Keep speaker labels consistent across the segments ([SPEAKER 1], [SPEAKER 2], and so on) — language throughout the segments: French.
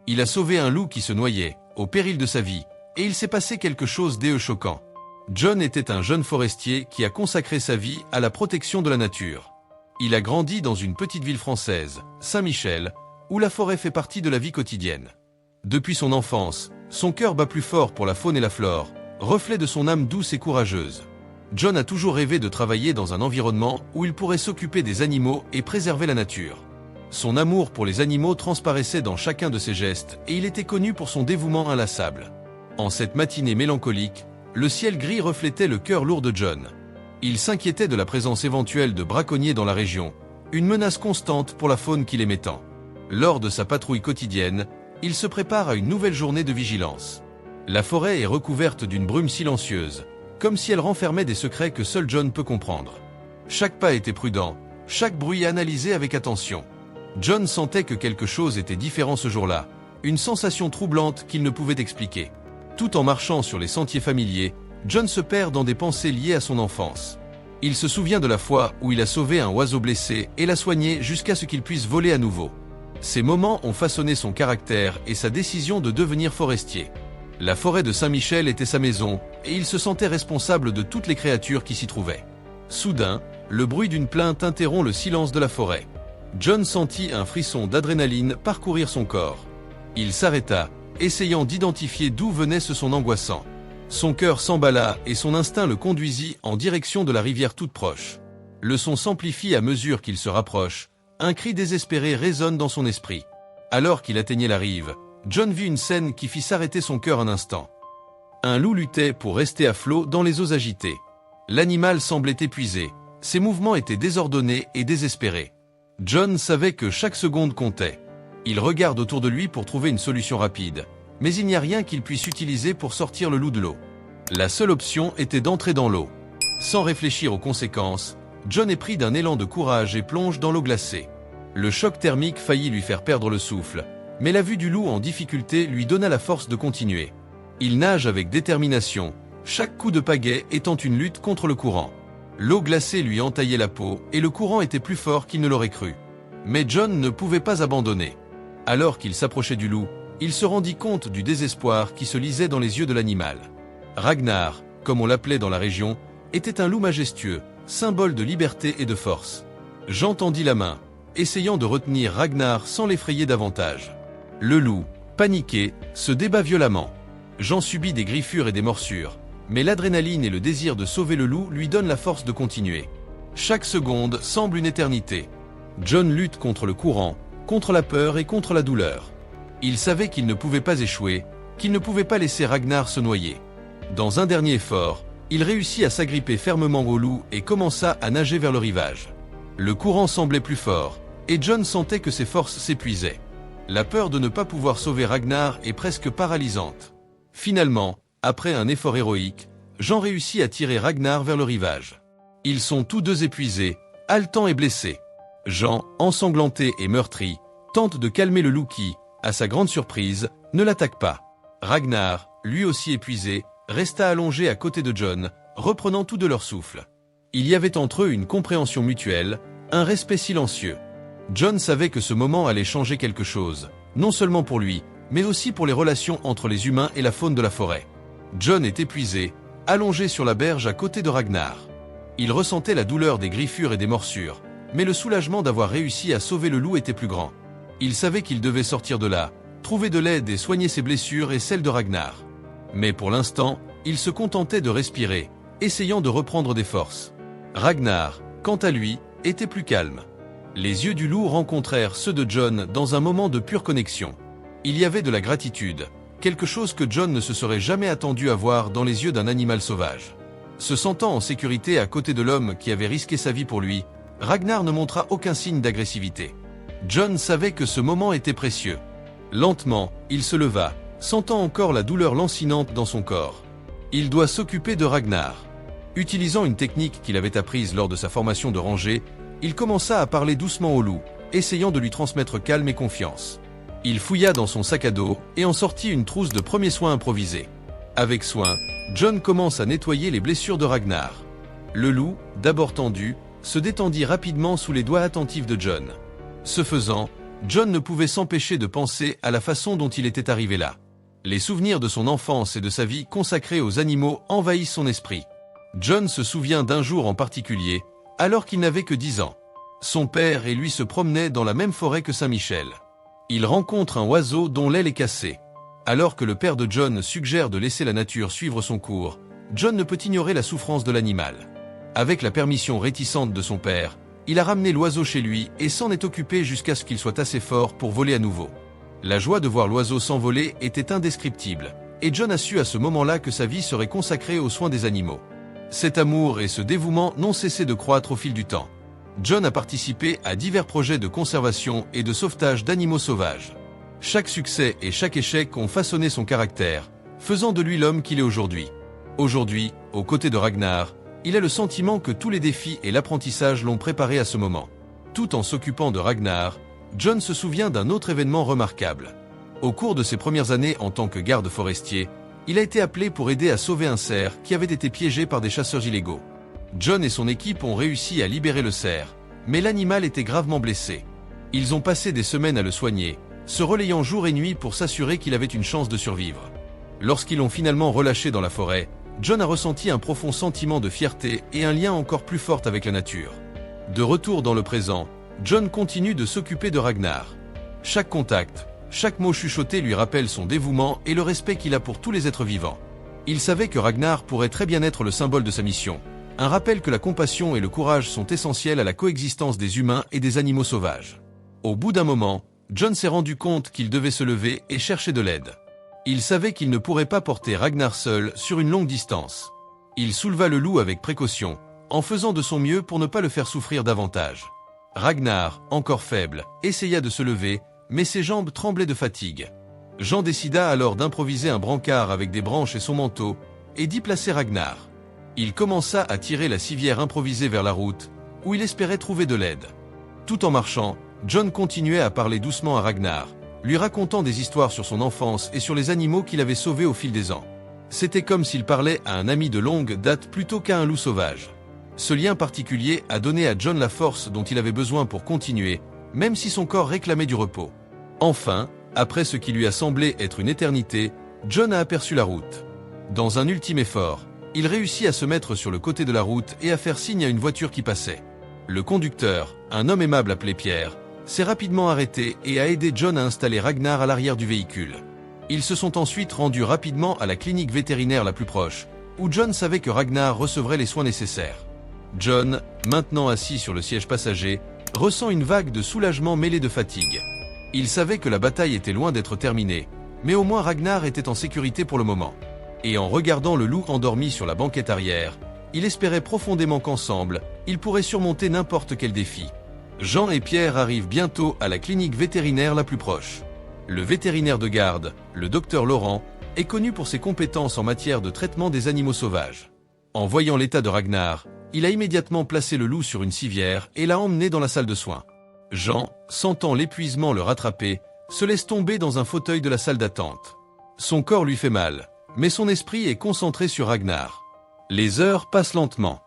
[SPEAKER 1] Il a sauvé un loup qui se noyait, au péril de sa vie, et il s'est passé quelque chose de choquant. John était un jeune forestier qui a consacré sa vie à la protection de la nature. Il a grandi dans une petite ville française, Saint-Michel, où la forêt fait partie de la vie quotidienne. Depuis son enfance, son cœur bat plus fort pour la faune et la flore, reflet de son âme douce et courageuse. John a toujours rêvé de travailler dans un environnement où il pourrait s'occuper des animaux et préserver la nature. Son amour pour les animaux transparaissait dans chacun de ses gestes et il était connu pour son dévouement inlassable. En cette matinée mélancolique, le ciel gris reflétait le cœur lourd de John. Il s'inquiétait de la présence éventuelle de braconniers dans la région, une menace constante pour la faune qu'il aimait tant. Lors de sa patrouille quotidienne, il se prépare à une nouvelle journée de vigilance. La forêt est recouverte d'une brume silencieuse, comme si elle renfermait des secrets que seul John peut comprendre. Chaque pas était prudent, chaque bruit analysé avec attention. John sentait que quelque chose était différent ce jour-là, une sensation troublante qu'il ne pouvait expliquer. Tout en marchant sur les sentiers familiers, John se perd dans des pensées liées à son enfance. Il se souvient de la fois où il a sauvé un oiseau blessé et l'a soigné jusqu'à ce qu'il puisse voler à nouveau. Ces moments ont façonné son caractère et sa décision de devenir forestier. La forêt de Saint-Michel était sa maison et il se sentait responsable de toutes les créatures qui s'y trouvaient. Soudain, le bruit d'une plainte interrompt le silence de la forêt. John sentit un frisson d'adrénaline parcourir son corps. Il s'arrêta, essayant d'identifier d'où venait ce son angoissant. Son cœur s'emballa et son instinct le conduisit en direction de la rivière toute proche. Le son s'amplifie à mesure qu'il se rapproche, un cri désespéré résonne dans son esprit. Alors qu'il atteignait la rive, John vit une scène qui fit s'arrêter son cœur un instant. Un loup luttait pour rester à flot dans les eaux agitées. L'animal semblait épuisé, ses mouvements étaient désordonnés et désespérés. John savait que chaque seconde comptait. Il regarde autour de lui pour trouver une solution rapide, mais il n'y a rien qu'il puisse utiliser pour sortir le loup de l'eau. La seule option était d'entrer dans l'eau. Sans réfléchir aux conséquences, John est pris d'un élan de courage et plonge dans l'eau glacée. Le choc thermique faillit lui faire perdre le souffle, mais la vue du loup en difficulté lui donna la force de continuer. Il nage avec détermination, chaque coup de pagaie étant une lutte contre le courant. L'eau glacée lui entaillait la peau et le courant était plus fort qu'il ne l'aurait cru. Mais John ne pouvait pas abandonner. Alors qu'il s'approchait du loup, il se rendit compte du désespoir qui se lisait dans les yeux de l'animal. Ragnar, comme on l'appelait dans la région, était un loup majestueux, symbole de liberté et de force. Jean tendit la main, essayant de retenir Ragnar sans l'effrayer davantage. Le loup, paniqué, se débat violemment. Jean subit des griffures et des morsures, mais l'adrénaline et le désir de sauver le loup lui donnent la force de continuer. Chaque seconde semble une éternité. John lutte contre le courant, contre la peur et contre la douleur. Il savait qu'il ne pouvait pas échouer, qu'il ne pouvait pas laisser Ragnar se noyer. Dans un dernier effort, il réussit à s'agripper fermement au loup et commença à nager vers le rivage. Le courant semblait plus fort, et John sentait que ses forces s'épuisaient. La peur de ne pas pouvoir sauver Ragnar est presque paralysante. Finalement, après un effort héroïque, Jean réussit à tirer Ragnar vers le rivage. Ils sont tous deux épuisés, haletants et blessés. Jean, ensanglanté et meurtri, tente de calmer le loup qui, à sa grande surprise, ne l'attaque pas. Ragnar, lui aussi épuisé, resta allongé à côté de John, reprenant tout de leur souffle. Il y avait entre eux une compréhension mutuelle, un respect silencieux. John savait que ce moment allait changer quelque chose, non seulement pour lui, mais aussi pour les relations entre les humains et la faune de la forêt. John est épuisé, allongé sur la berge à côté de Ragnar. Il ressentait la douleur des griffures et des morsures, mais le soulagement d'avoir réussi à sauver le loup était plus grand. Il savait qu'il devait sortir de là, trouver de l'aide et soigner ses blessures et celles de Ragnar. Mais pour l'instant, il se contentait de respirer, essayant de reprendre des forces. Ragnar, quant à lui, était plus calme. Les yeux du loup rencontrèrent ceux de John dans un moment de pure connexion. Il y avait de la gratitude, quelque chose que John ne se serait jamais attendu à voir dans les yeux d'un animal sauvage. Se sentant en sécurité à côté de l'homme qui avait risqué sa vie pour lui, Ragnar ne montra aucun signe d'agressivité. John savait que ce moment était précieux. Lentement, il se leva, sentant encore la douleur lancinante dans son corps. Il doit s'occuper de Ragnar. Utilisant une technique qu'il avait apprise lors de sa formation de ranger, il commença à parler doucement au loup, essayant de lui transmettre calme et confiance. Il fouilla dans son sac à dos et en sortit une trousse de premiers soins improvisés. Avec soin, John commence à nettoyer les blessures de Ragnar. Le loup, d'abord tendu, se détendit rapidement sous les doigts attentifs de John. Ce faisant, John ne pouvait s'empêcher de penser à la façon dont il était arrivé là. Les souvenirs de son enfance et de sa vie consacrée aux animaux envahissent son esprit. John se souvient d'un jour en particulier, alors qu'il n'avait que 10 ans. Son père et lui se promenaient dans la même forêt que Saint-Michel. Il rencontre un oiseau dont l'aile est cassée. Alors que le père de John suggère de laisser la nature suivre son cours, John ne peut ignorer la souffrance de l'animal. Avec la permission réticente de son père, il a ramené l'oiseau chez lui et s'en est occupé jusqu'à ce qu'il soit assez fort pour voler à nouveau. La joie de voir l'oiseau s'envoler était indescriptible, et John a su à ce moment-là que sa vie serait consacrée aux soins des animaux. Cet amour et ce dévouement n'ont cessé de croître au fil du temps. John a participé à divers projets de conservation et de sauvetage d'animaux sauvages. Chaque succès et chaque échec ont façonné son caractère, faisant de lui l'homme qu'il est aujourd'hui. Aujourd'hui, aux côtés de Ragnar, il a le sentiment que tous les défis et l'apprentissage l'ont préparé à ce moment. Tout en s'occupant de Ragnar, John se souvient d'un autre événement remarquable. Au cours de ses premières années en tant que garde forestier, il a été appelé pour aider à sauver un cerf qui avait été piégé par des chasseurs illégaux. John et son équipe ont réussi à libérer le cerf, mais l'animal était gravement blessé. Ils ont passé des semaines à le soigner, se relayant jour et nuit pour s'assurer qu'il avait une chance de survivre. Lorsqu'ils l'ont finalement relâché dans la forêt, John a ressenti un profond sentiment de fierté et un lien encore plus fort avec la nature. De retour dans le présent, John continue de s'occuper de Ragnar. Chaque contact, chaque mot chuchoté lui rappelle son dévouement et le respect qu'il a pour tous les êtres vivants. Il savait que Ragnar pourrait très bien être le symbole de sa mission. Un rappel que la compassion et le courage sont essentiels à la coexistence des humains et des animaux sauvages. Au bout d'un moment, John s'est rendu compte qu'il devait se lever et chercher de l'aide. Il savait qu'il ne pourrait pas porter Ragnar seul sur une longue distance. Il souleva le loup avec précaution, en faisant de son mieux pour ne pas le faire souffrir davantage. Ragnar, encore faible, essaya de se lever, mais ses jambes tremblaient de fatigue. Jean décida alors d'improviser un brancard avec des branches et son manteau, et d'y placer Ragnar. Il commença à tirer la civière improvisée vers la route, où il espérait trouver de l'aide. Tout en marchant, John continuait à parler doucement à Ragnar, lui racontant des histoires sur son enfance et sur les animaux qu'il avait sauvés au fil des ans. C'était comme s'il parlait à un ami de longue date plutôt qu'à un loup sauvage. Ce lien particulier a donné à John la force dont il avait besoin pour continuer, même si son corps réclamait du repos. Enfin, après ce qui lui a semblé être une éternité, John a aperçu la route. Dans un ultime effort, il réussit à se mettre sur le côté de la route et à faire signe à une voiture qui passait. Le conducteur, un homme aimable appelé Pierre, s'est rapidement arrêté et a aidé John à installer Ragnar à l'arrière du véhicule. Ils se sont ensuite rendus rapidement à la clinique vétérinaire la plus proche, où John savait que Ragnar recevrait les soins nécessaires. John, maintenant assis sur le siège passager, ressent une vague de soulagement mêlé de fatigue. Il savait que la bataille était loin d'être terminée, mais au moins Ragnar était en sécurité pour le moment. Et en regardant le loup endormi sur la banquette arrière, il espérait profondément qu'ensemble, ils pourraient surmonter n'importe quel défi. Jean et Pierre arrivent bientôt à la clinique vétérinaire la plus proche. Le vétérinaire de garde, le docteur Laurent, est connu pour ses compétences en matière de traitement des animaux sauvages. En voyant l'état de Ragnar, il a immédiatement placé le loup sur une civière et l'a emmené dans la salle de soins. Jean, sentant l'épuisement le rattraper, se laisse tomber dans un fauteuil de la salle d'attente. Son corps lui fait mal, mais son esprit est concentré sur Ragnar. Les heures passent lentement.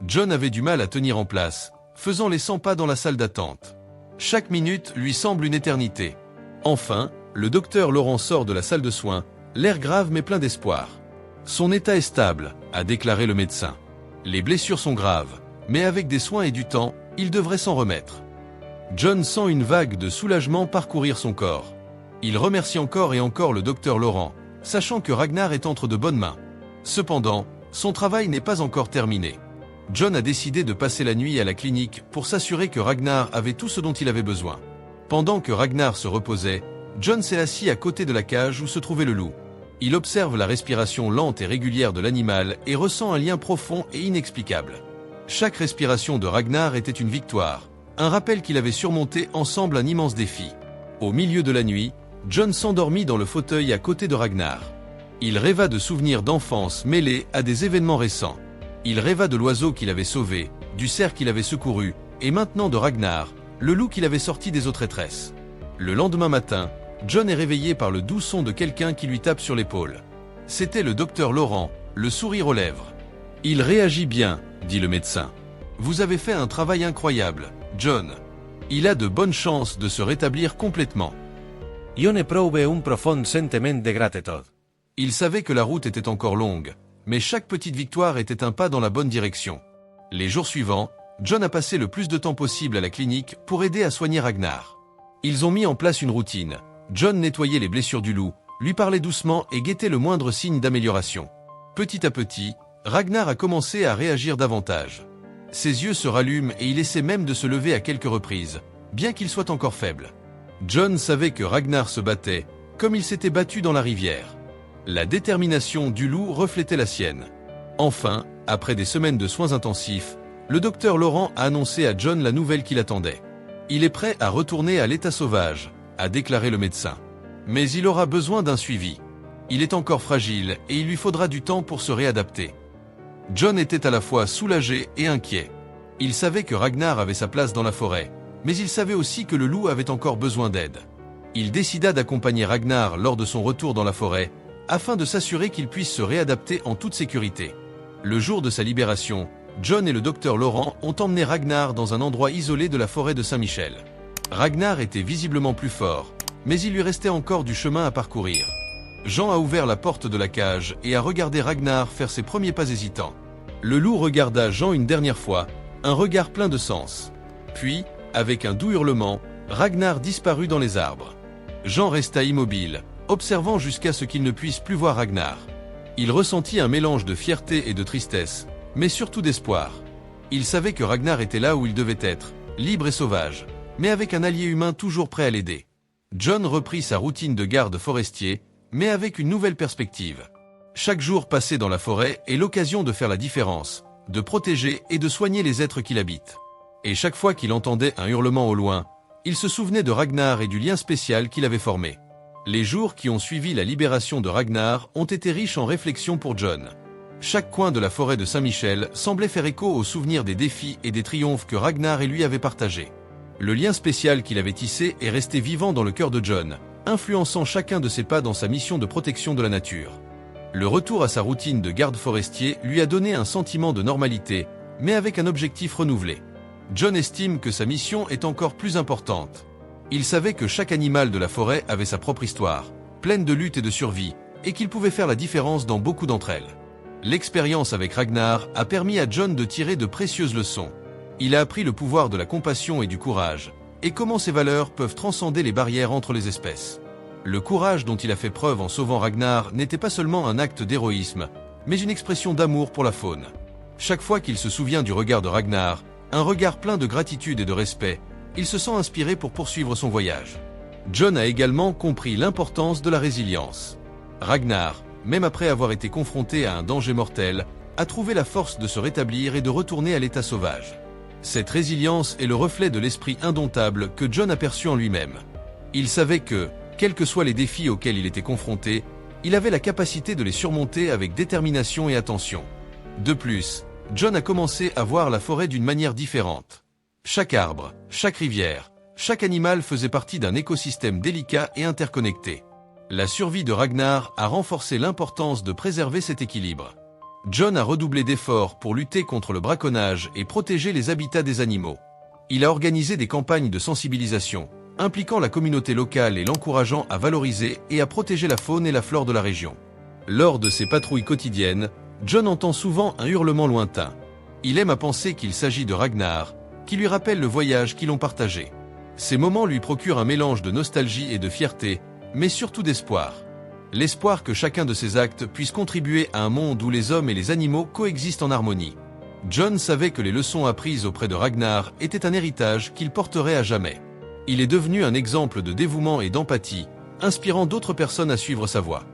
[SPEAKER 1] John avait du mal à tenir en place, faisant les 100 pas dans la salle d'attente. Chaque minute lui semble une éternité. Enfin, le docteur Laurent sort de la salle de soins, l'air grave mais plein d'espoir. Son état est stable, a déclaré le médecin. Les blessures sont graves, mais avec des soins et du temps, il devrait s'en remettre. John sent une vague de soulagement parcourir son corps. Il remercie encore et encore le docteur Laurent, sachant que Ragnar est entre de bonnes mains. Cependant, son travail n'est pas encore terminé. John a décidé de passer la nuit à la clinique pour s'assurer que Ragnar avait tout ce dont il avait besoin. Pendant que Ragnar se reposait, John s'est assis à côté de la cage où se trouvait le loup. Il observe la respiration lente et régulière de l'animal et ressent un lien profond et inexplicable. Chaque respiration de Ragnar était une victoire, un rappel qu'il avait surmonté ensemble un immense défi. Au milieu de la nuit, John s'endormit dans le fauteuil à côté de Ragnar. Il rêva de souvenirs d'enfance mêlés à des événements récents. Il rêva de l'oiseau qu'il avait sauvé, du cerf qu'il avait secouru, et maintenant de Ragnar, le loup qu'il avait sorti des eaux traîtresses. Le lendemain matin, John est réveillé par le doux son de quelqu'un qui lui tape sur l'épaule. C'était le docteur Laurent, le sourire aux lèvres. « Il réagit bien, dit le médecin. Vous avez fait un travail incroyable, John. Il a de bonnes chances de se rétablir complètement.
[SPEAKER 2] Jo n'éprouve un profond sentiment de gratitude.
[SPEAKER 1] Il savait que la route était encore longue, mais chaque petite victoire était un pas dans la bonne direction. Les jours suivants, John a passé le plus de temps possible à la clinique pour aider à soigner Ragnar. Ils ont mis en place une routine. John nettoyait les blessures du loup, lui parlait doucement et guettait le moindre signe d'amélioration. Petit à petit, Ragnar a commencé à réagir davantage. Ses yeux se rallument et il essaie même de se lever à quelques reprises, bien qu'il soit encore faible. John savait que Ragnar se battait, comme il s'était battu dans la rivière. La détermination du loup reflétait la sienne. Enfin, après des semaines de soins intensifs, le docteur Laurent a annoncé à John la nouvelle qui l'attendait. Il est prêt à retourner à l'état sauvage, a déclaré le médecin. Mais il aura besoin d'un suivi. Il est encore fragile et il lui faudra du temps pour se réadapter. John était à la fois soulagé et inquiet. Il savait que Ragnar avait sa place dans la forêt, mais il savait aussi que le loup avait encore besoin d'aide. Il décida d'accompagner Ragnar lors de son retour dans la forêt, afin de s'assurer qu'il puisse se réadapter en toute sécurité. Le jour de sa libération, John et le docteur Laurent ont emmené Ragnar dans un endroit isolé de la forêt de Saint-Michel. Ragnar était visiblement plus fort, mais il lui restait encore du chemin à parcourir. Jean a ouvert la porte de la cage et a regardé Ragnar faire ses premiers pas hésitants. Le loup regarda Jean une dernière fois, un regard plein de sens. Puis, avec un doux hurlement, Ragnar disparut dans les arbres. Jean resta immobile, observant jusqu'à ce qu'il ne puisse plus voir Ragnar. Il ressentit un mélange de fierté et de tristesse, mais surtout d'espoir. Il savait que Ragnar était là où il devait être, libre et sauvage, mais avec un allié humain toujours prêt à l'aider. John reprit sa routine de garde forestier, mais avec une nouvelle perspective. Chaque jour passé dans la forêt est l'occasion de faire la différence, de protéger et de soigner les êtres qui l'habitent. Et chaque fois qu'il entendait un hurlement au loin, il se souvenait de Ragnar et du lien spécial qu'il avait formé. Les jours qui ont suivi la libération de Ragnar ont été riches en réflexions pour John. Chaque coin de la forêt de Saint-Michel semblait faire écho aux souvenirs des défis et des triomphes que Ragnar et lui avaient partagés. Le lien spécial qu'il avait tissé est resté vivant dans le cœur de John, influençant chacun de ses pas dans sa mission de protection de la nature. Le retour à sa routine de garde forestier lui a donné un sentiment de normalité, mais avec un objectif renouvelé. John estime que sa mission est encore plus importante. Il savait que chaque animal de la forêt avait sa propre histoire, pleine de lutte et de survie, et qu'il pouvait faire la différence dans beaucoup d'entre elles. L'expérience avec Ragnar a permis à John de tirer de précieuses leçons. Il a appris le pouvoir de la compassion et du courage, et comment ces valeurs peuvent transcender les barrières entre les espèces. Le courage dont il a fait preuve en sauvant Ragnar n'était pas seulement un acte d'héroïsme, mais une expression d'amour pour la faune. Chaque fois qu'il se souvient du regard de Ragnar, un regard plein de gratitude et de respect, il se sent inspiré pour poursuivre son voyage. John a également compris l'importance de la résilience. Ragnar, même après avoir été confronté à un danger mortel, a trouvé la force de se rétablir et de retourner à l'état sauvage. Cette résilience est le reflet de l'esprit indomptable que John a perçu en lui-même. Il savait que, quels que soient les défis auxquels il était confronté, il avait la capacité de les surmonter avec détermination et attention. De plus, John a commencé à voir la forêt d'une manière différente. Chaque arbre, chaque rivière, chaque animal faisait partie d'un écosystème délicat et interconnecté. La survie de Ragnar a renforcé l'importance de préserver cet équilibre. John a redoublé d'efforts pour lutter contre le braconnage et protéger les habitats des animaux. Il a organisé des campagnes de sensibilisation, impliquant la communauté locale et l'encourageant à valoriser et à protéger la faune et la flore de la région. Lors de ses patrouilles quotidiennes, John entend souvent un hurlement lointain. Il aime à penser qu'il s'agit de Ragnar, qui lui rappelle le voyage qu'ils ont partagé. Ces moments lui procurent un mélange de nostalgie et de fierté, mais surtout d'espoir. L'espoir que chacun de ses actes puisse contribuer à un monde où les hommes et les animaux coexistent en harmonie. John savait que les leçons apprises auprès de Ragnar étaient un héritage qu'il porterait à jamais. Il est devenu un exemple de dévouement et d'empathie, inspirant d'autres personnes à suivre sa voie.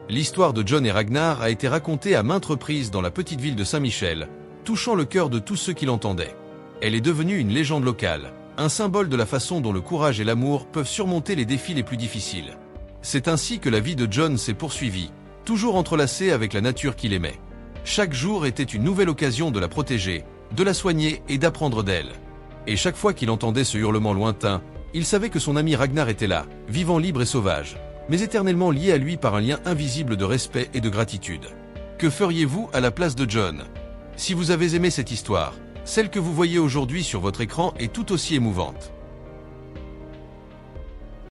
[SPEAKER 1] L'histoire de John et Ragnar a été racontée à maintes reprises dans la petite ville de Saint-Michel, touchant le cœur de tous ceux qui l'entendaient. Elle est devenue une légende locale, un symbole de la façon dont le courage et l'amour peuvent surmonter les défis les plus difficiles. C'est ainsi que la vie de John s'est poursuivie, toujours entrelacée avec la nature qu'il aimait. Chaque jour était une nouvelle occasion de la protéger, de la soigner et d'apprendre d'elle. Et chaque fois qu'il entendait ce hurlement lointain, il savait que son ami Ragnar était là, vivant libre et sauvage, mais éternellement lié à lui par un lien invisible de respect et de gratitude. Que feriez-vous à la place de John? Si vous avez aimé cette histoire, celle que vous voyez aujourd'hui sur votre écran est tout aussi émouvante.